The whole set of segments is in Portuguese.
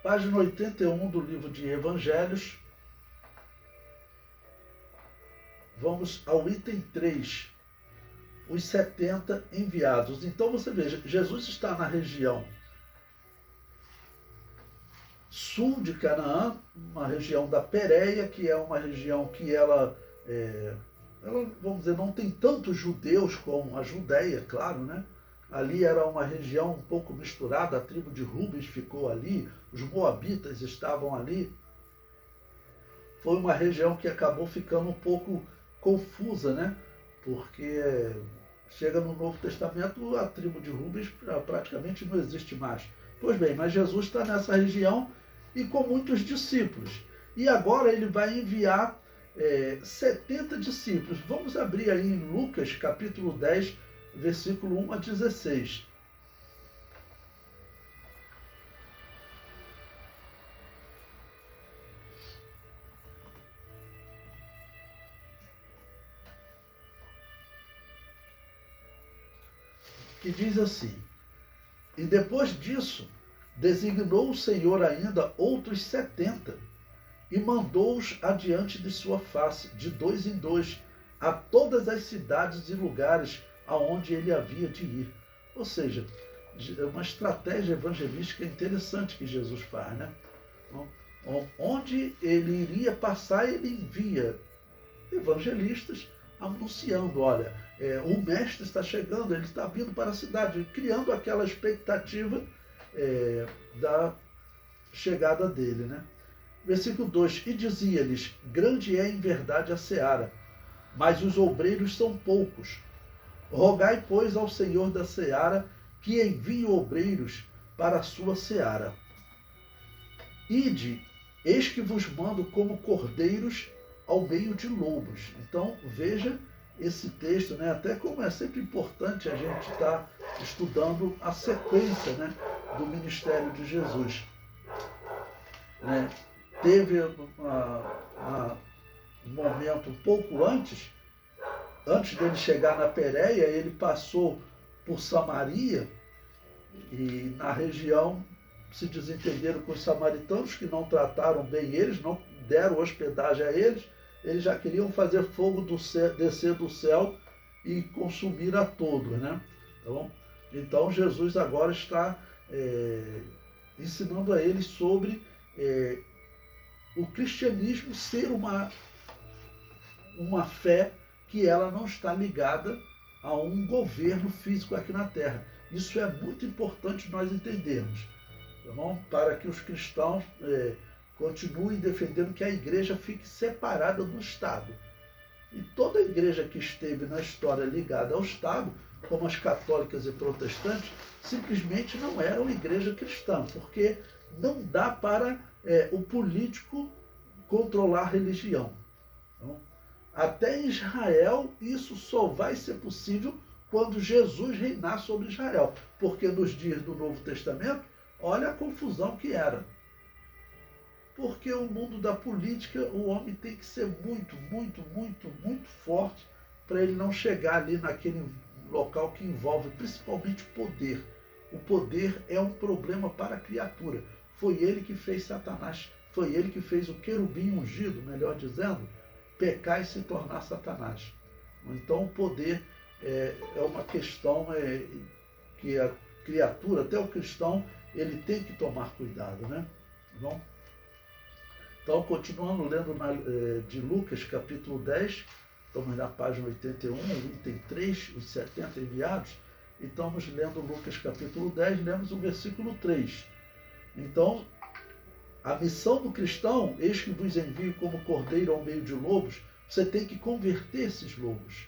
Página 81 do livro de Evangelhos. Vamos ao item 3, os 70 enviados. Então você veja, Jesus está na região sul de Canaã, uma região da Pérea, que é uma região que ela, vamos dizer, não tem tantos judeus como a Judéia, claro, né? Ali era uma região um pouco misturada, a tribo de Rubens ficou ali, os moabitas estavam ali. Foi uma região que acabou ficando um pouco confusa, né? Porque chega no Novo Testamento, a tribo de Rubens praticamente não existe mais. Pois bem, mas Jesus está nessa região e com muitos discípulos. E agora ele vai enviar 70 discípulos. Vamos abrir aí em Lucas, capítulo 10, versículo 1 a 16. Que diz assim: e depois disso, designou o Senhor ainda outros 70, e mandou-os adiante de sua face, de dois em dois, a todas as cidades e lugares aonde ele havia de ir. Ou seja, é uma estratégia evangelística interessante que Jesus faz, né? Onde ele iria passar, ele envia evangelistas anunciando, olha, o mestre está chegando, ele está vindo para a cidade, criando aquela expectativa da chegada dele, né? Versículo 2, e dizia-lhes, grande é em verdade a seara, mas os obreiros são poucos. Rogai, pois, ao Senhor da seara que envie obreiros para a sua seara. Ide, eis que vos mando como cordeiros ao meio de lobos. Então, veja esse texto, né? Até como é sempre importante a gente estar estudando a sequência, né, do ministério de Jesus. Né? Teve um momento um pouco antes dele chegar na Pérea, ele passou por Samaria, e na região se desentenderam com os samaritanos, que não trataram bem eles, não deram hospedagem a eles. Eles já queriam fazer fogo do céu, descer do céu e consumir a todos, né? Então Jesus agora está ensinando a eles sobre o cristianismo ser uma fé que ela não está ligada a um governo físico aqui na Terra. Isso é muito importante nós entendermos, tá bom? Para que os cristãos continuem defendendo que a igreja fique separada do Estado. E toda a igreja que esteve na história ligada ao Estado, como as católicas e protestantes, simplesmente não eram igreja cristã, porque não dá para o político controlar a religião. Então, até em Israel, isso só vai ser possível quando Jesus reinar sobre Israel. Porque nos dias do Novo Testamento, olha a confusão que era. Porque o mundo da política, o homem tem que ser muito, muito, muito, muito forte para ele não chegar ali naquele local que envolve principalmente poder. O poder é um problema para a criatura. Foi ele que fez Satanás. Foi ele que fez o querubim ungido, melhor dizendo, pecar e se tornar Satanás. Então o poder é uma questão que a criatura, até o cristão, ele tem que tomar cuidado, né? Bom? Então, continuando lendo de Lucas, capítulo 10, estamos na página 81, item 3, os 70 enviados, e estamos lendo Lucas, capítulo 10, lemos o versículo 3. Então, a missão do cristão, eis que vos envio como cordeiro ao meio de lobos, você tem que converter esses lobos.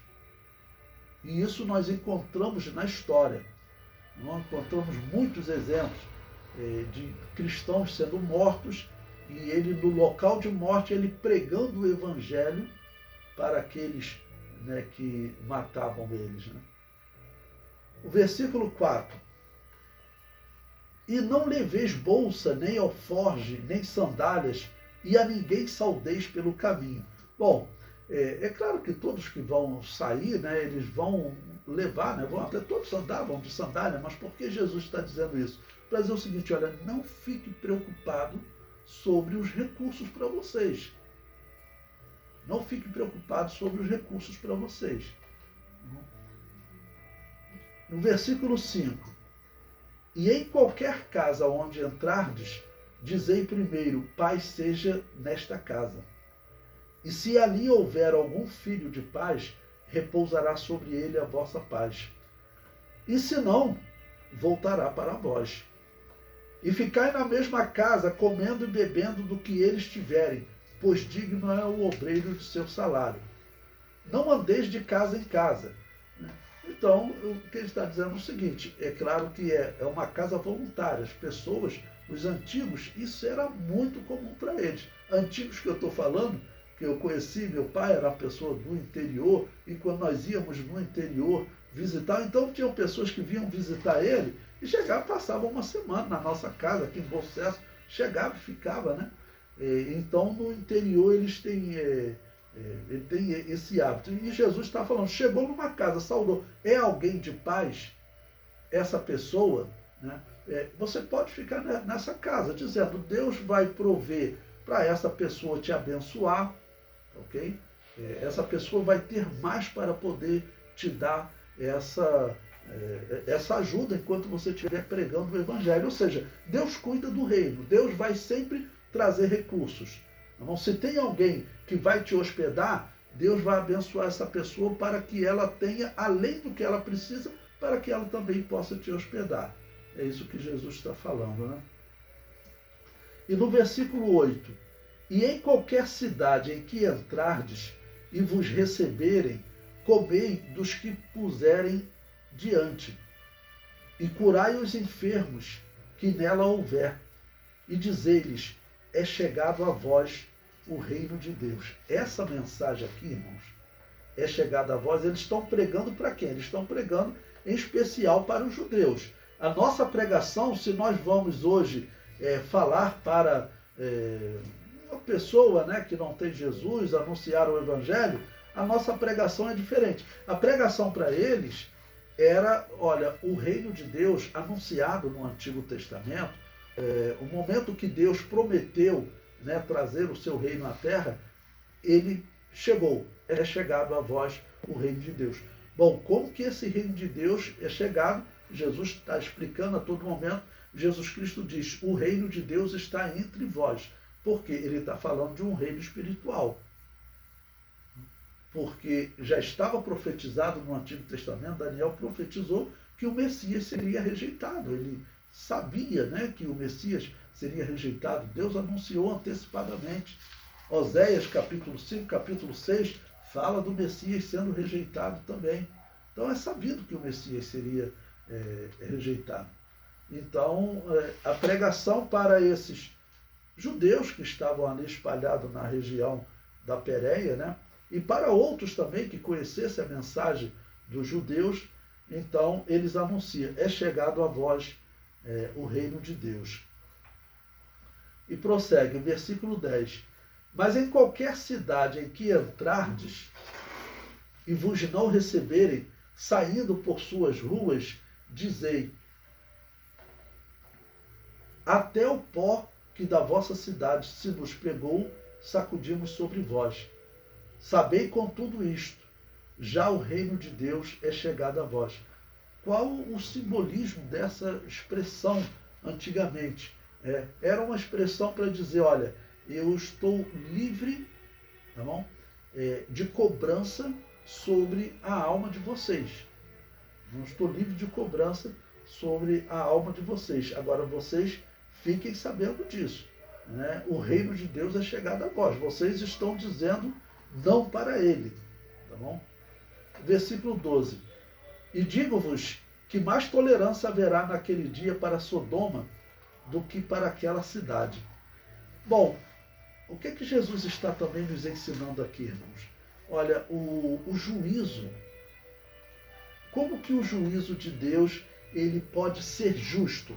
E isso nós encontramos na história. Nós encontramos muitos exemplos de cristãos sendo mortos, e ele, no local de morte, ele pregando o evangelho para aqueles, né, que matavam eles. Né? O versículo 4. E não leveis bolsa, nem alforge, nem sandálias, e a ninguém saudeis pelo caminho. Bom, é claro que todos que vão sair, né, eles vão levar, né, até todos andavam de sandália, mas por que Jesus está dizendo isso? para dizer o seguinte, olha, não fique preocupado sobre os recursos para vocês. Não fique preocupado sobre os recursos para vocês. No versículo 5, e em qualquer casa onde entrardes, dizei primeiro, paz seja nesta casa. E se ali houver algum filho de paz, repousará sobre ele a vossa paz. E se não, voltará para vós. E ficai na mesma casa, comendo e bebendo do que eles tiverem, pois digno é o obreiro de seu salário. Não andeis de casa em casa. Então, o que ele está dizendo é o seguinte, é claro que é uma casa voluntária. As pessoas, os antigos, isso era muito comum para eles. Antigos que eu estou falando, que eu conheci, meu pai era uma pessoa do interior, e quando nós íamos no interior visitar, então tinham pessoas que vinham visitar ele, e chegavam, passavam uma semana na nossa casa, aqui em Bom Sucesso, chegava e ficava, né? Então, no interior, eles têm... ele tem esse hábito. E Jesus está falando, chegou numa casa, saudou, é alguém de paz, essa pessoa, né? Você pode ficar nessa casa, dizendo, Deus vai prover para essa pessoa te abençoar, ok? Essa pessoa vai ter mais para poder te dar essa ajuda enquanto você estiver pregando o Evangelho. Ou seja, Deus cuida do reino, Deus vai sempre trazer recursos. Então, se tem alguém que vai te hospedar, Deus vai abençoar essa pessoa para que ela tenha, além do que ela precisa, para que ela também possa te hospedar. É isso que Jesus está falando, né? E no versículo 8, e em qualquer cidade em que entrardes e vos receberem, comei dos que puserem diante, e curai os enfermos que nela houver, e dizei-lhes, é chegado a vós o reino de Deus. Essa mensagem aqui, irmãos, é chegada a vós. Eles estão pregando para quem? Eles estão pregando em especial para os judeus. A nossa pregação, se nós vamos hoje falar para uma pessoa, né, que não tem Jesus, anunciar o Evangelho, a nossa pregação é diferente. A pregação para eles era, olha, o reino de Deus anunciado no Antigo Testamento, o momento que Deus prometeu, né, trazer o seu reino à terra, ele chegou, é chegado a vós o reino de Deus. Bom, como que esse reino de Deus é chegado? Jesus está explicando a todo momento. Jesus Cristo diz, o reino de Deus está entre vós, porque ele está falando de um reino espiritual. Porque já estava profetizado no Antigo Testamento, Daniel profetizou que o Messias seria rejeitado. Ele sabia, né, que o Messias seria rejeitado. Deus anunciou antecipadamente. Oséias, capítulo 5, capítulo 6, fala do Messias sendo rejeitado também. Então é sabido que o Messias seria rejeitado. Então, a pregação para esses judeus que estavam ali espalhados na região da Pérea, né, e para outros também que conhecessem a mensagem dos judeus, então eles anunciam, é chegado a vós o reino de Deus. E prossegue, versículo 10. Mas em qualquer cidade em que entrardes e vos não receberem, saindo por suas ruas, dizei, até o pó que da vossa cidade se nos pegou, sacudimos sobre vós. Sabei com tudo isto, já o reino de Deus é chegado a vós. Qual o simbolismo dessa expressão antigamente? Era uma expressão para dizer, olha, eu estou livre, tá bom? De cobrança sobre a alma de vocês. Não estou livre de cobrança sobre a alma de vocês. Agora vocês fiquem sabendo disso, né? O reino de Deus é chegado a vós. Vocês estão dizendo não para ele. Tá bom? Versículo 12. E digo-vos que mais tolerância haverá naquele dia para Sodoma do que para aquela cidade. Bom, o que é que Jesus está também nos ensinando aqui, irmãos? Olha, o juízo, como que o juízo de Deus ele pode ser justo?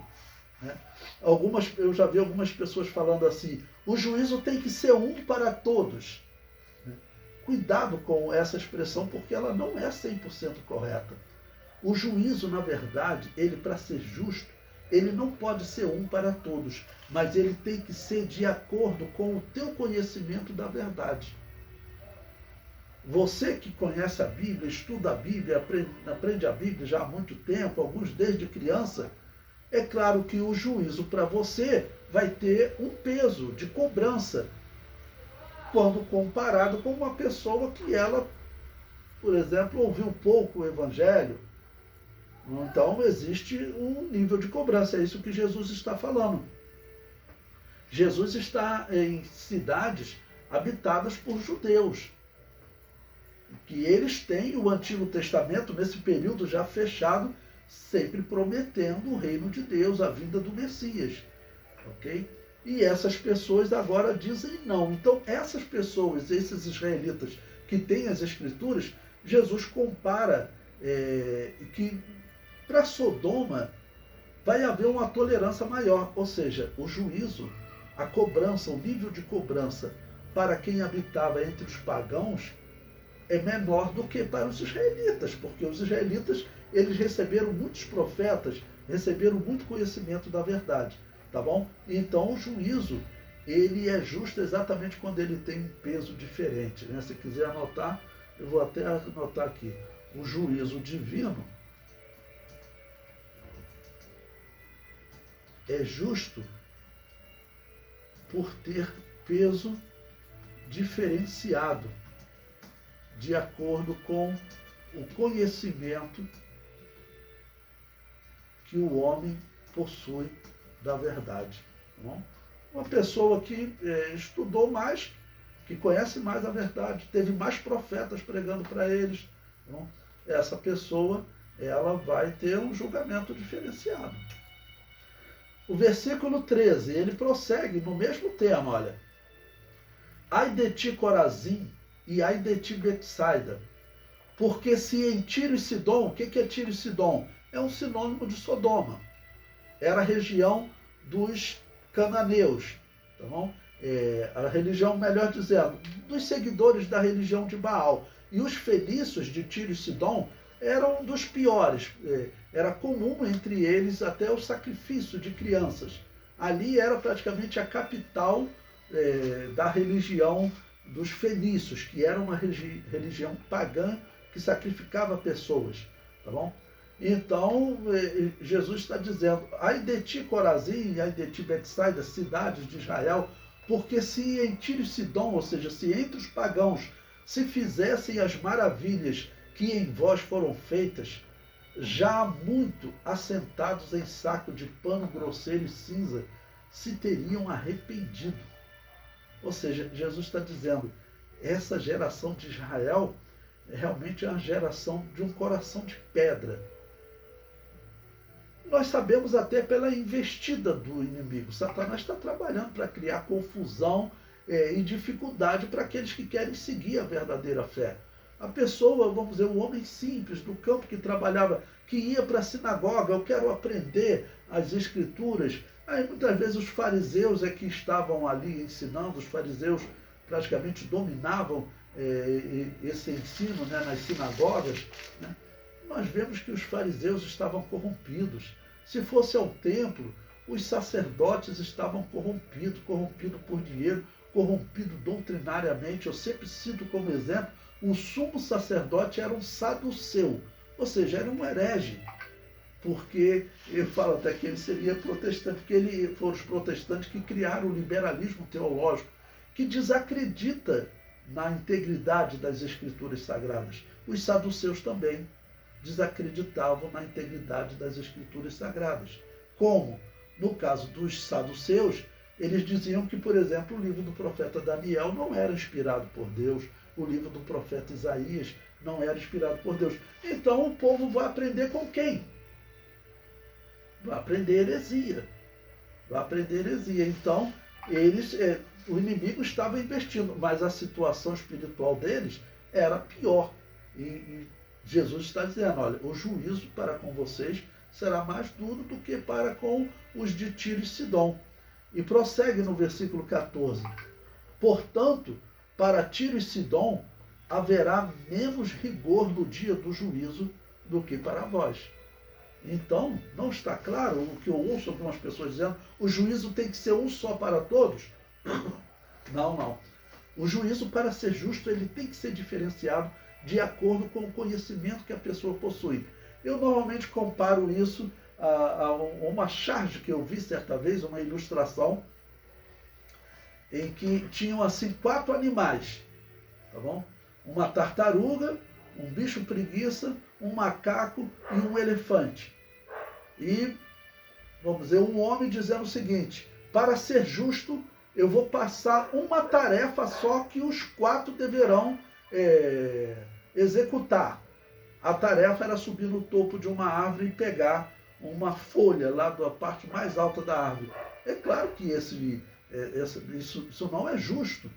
Né? Eu já vi algumas pessoas falando assim, o juízo tem que ser um para todos. Cuidado com essa expressão, porque ela não é 100% correta. O juízo, na verdade, ele para ser justo, ele não pode ser um para todos, mas ele tem que ser de acordo com o teu conhecimento da verdade. Você que conhece a Bíblia, estuda a Bíblia, aprende a Bíblia já há muito tempo, alguns desde criança, é claro que o juízo para você vai ter um peso de cobrança, quando comparado com uma pessoa que ela, por exemplo, ouviu pouco o Evangelho. Então existe um nível de cobrança, é isso que Jesus está falando. Jesus está em cidades habitadas por judeus, que eles têm o Antigo Testamento nesse período já fechado, sempre prometendo o reino de Deus, a vinda do Messias. Ok? E essas pessoas agora dizem não. Então essas pessoas, esses israelitas que têm as Escrituras, Jesus compara que para Sodoma vai haver uma tolerância maior, ou seja, o juízo, a cobrança, o nível de cobrança para quem habitava entre os pagãos é menor do que para os israelitas, porque os israelitas, eles receberam muitos profetas, receberam muito conhecimento da verdade, tá bom? Então o juízo, ele é justo exatamente quando ele tem um peso diferente, né? Se quiser anotar, eu vou até anotar aqui, o juízo divino é justo por ter peso diferenciado, de acordo com o conhecimento que o homem possui da verdade. Tá bom? Uma pessoa que estudou mais, que conhece mais a verdade, teve mais profetas pregando para eles, tá bom? Essa pessoa, ela vai ter um julgamento diferenciado. O versículo 13, ele prossegue no mesmo tema, olha. Ai de ti, Corazim, e ai de ti, Betsaida, porque se em Tiro e Sidom, o que é Tiro e Sidom? É um sinônimo de Sodoma. Era a região dos cananeus, tá bom? A religião, melhor dizendo, dos seguidores da religião de Baal. E os fenícios de Tiro e Sidom eram dos piores. Era comum entre eles até o sacrifício de crianças. Ali era praticamente a capital da religião dos fenícios, que era uma religião pagã que sacrificava pessoas, tá bom? Então, Jesus está dizendo, ai de ti, Corazim, ai de ti, Betsaida, cidades de Israel, porque se em Tiro e Sidom, ou seja, se entre os pagãos se fizessem as maravilhas que em vós foram feitas, já há muito assentados em saco de pano grosseiro e cinza, se teriam arrependido. Ou seja, Jesus está dizendo, essa geração de Israel realmente é uma geração de um coração de pedra. Nós sabemos até pela investida do inimigo. Satanás está trabalhando para criar confusão e dificuldade para aqueles que querem seguir a verdadeira fé. A pessoa, vamos dizer, o homem simples do campo que trabalhava, que ia para a sinagoga, eu quero aprender as escrituras. Aí muitas vezes os fariseus é que estavam ali ensinando, os fariseus praticamente dominavam esse ensino, né, nas sinagogas, né? Nós vemos que os fariseus estavam corrompidos. Se fosse ao templo, os sacerdotes estavam corrompidos por dinheiro, corrompidos doutrinariamente. Eu sempre cito como exemplo, o sumo sacerdote era um saduceu, ou seja, era um herege, porque eu falo até que ele seria protestante, porque foram os protestantes que criaram o liberalismo teológico, que desacredita na integridade das escrituras sagradas. Os saduceus também desacreditavam na integridade das escrituras sagradas. Como? No caso dos saduceus, eles diziam que, por exemplo, o livro do profeta Daniel não era inspirado por Deus, o livro do profeta Isaías não era inspirado por Deus. Então o povo vai aprender com quem? Vai aprender heresia. Vai aprender heresia. Então, o inimigo estava investindo, mas a situação espiritual deles era pior. E Jesus está dizendo, olha, o juízo para com vocês será mais duro do que para com os de Tiro e Sidom. E prossegue no versículo 14. Portanto, para Tiro e Sidom haverá menos rigor no dia do juízo do que para vós. Então, não está claro o que eu ouço algumas pessoas dizendo, o juízo tem que ser um só para todos? Não, não. O juízo, para ser justo, ele tem que ser diferenciado de acordo com o conhecimento que a pessoa possui. Eu normalmente comparo isso a uma charge que eu vi certa vez, uma ilustração, em que tinham assim 4 animais, tá bom? Uma tartaruga, um bicho preguiça, um macaco e um elefante. E, vamos dizer, um homem dizendo o seguinte, para ser justo, eu vou passar uma tarefa só que os 4 deverão executar. A tarefa era subir no topo de uma árvore e pegar uma folha lá da parte mais alta da árvore. É claro que isso não é justo.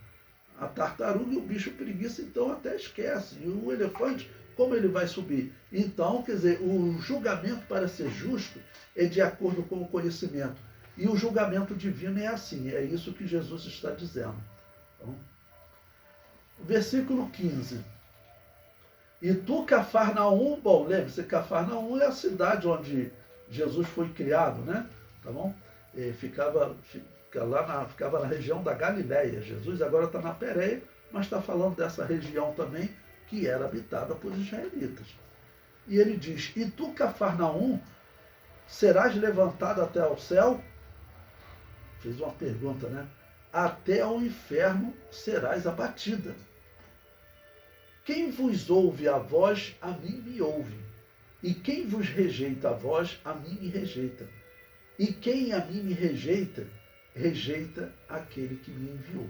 A tartaruga e o bicho preguiça, então, até esquece. E o elefante, como ele vai subir? Então, quer dizer, o julgamento para ser justo é de acordo com o conhecimento. E o julgamento divino é assim, é isso que Jesus está dizendo. Então, versículo 15. E tu, Cafarnaum, bom, lembre-se, Cafarnaum é a cidade onde Jesus foi criado, né? Tá bom? Ficava na região da Galileia. Jesus agora está na Pérea, mas está falando dessa região também que era habitada por israelitas. E ele diz, e tu, Cafarnaum, serás levantado até ao céu? Fez uma pergunta, né? Até ao inferno serás abatida. Quem vos ouve a vós, a mim me ouve. E quem vos rejeita a vós, a mim me rejeita. E quem a mim me rejeita, rejeita aquele que me enviou.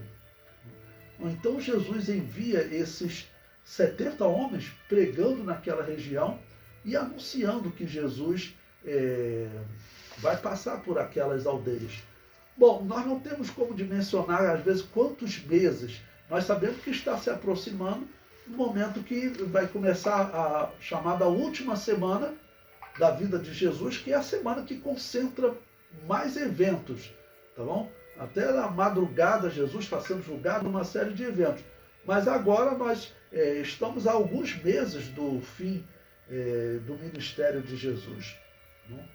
Então Jesus envia esses 70 homens pregando naquela região e anunciando que Jesus vai passar por aquelas aldeias. Bom, nós não temos como dimensionar, às vezes, quantos meses. Nós sabemos que está se aproximando o momento que vai começar a chamada última semana da vida de Jesus, que é a semana que concentra mais eventos, tá bom? Até na madrugada Jesus está sendo julgado numa série de eventos. Mas agora nós estamos a alguns meses do fim do ministério de Jesus. Né?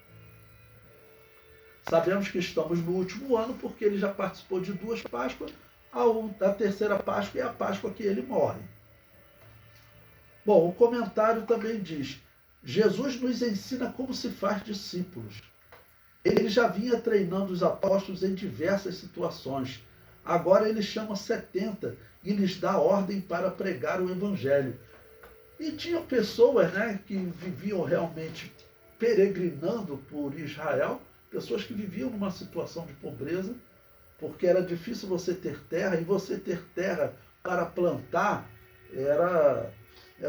Sabemos que estamos no último ano porque ele já participou de 2 Páscoas. A terceira Páscoa é a Páscoa que ele morre. Bom, o comentário também diz, Jesus nos ensina como se faz discípulos. Ele já vinha treinando os apóstolos em diversas situações. Agora ele chama 70 e lhes dá ordem para pregar o Evangelho. E tinha pessoas, né, que viviam realmente peregrinando por Israel, pessoas que viviam numa situação de pobreza, porque era difícil você ter terra, e você ter terra para plantar era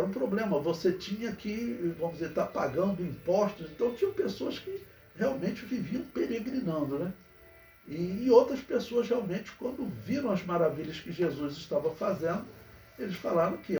um problema. Você tinha que, vamos dizer, estar pagando impostos. Então tinham pessoas que realmente viviam peregrinando, né? E outras pessoas realmente, quando viram as maravilhas que Jesus estava fazendo, eles falaram que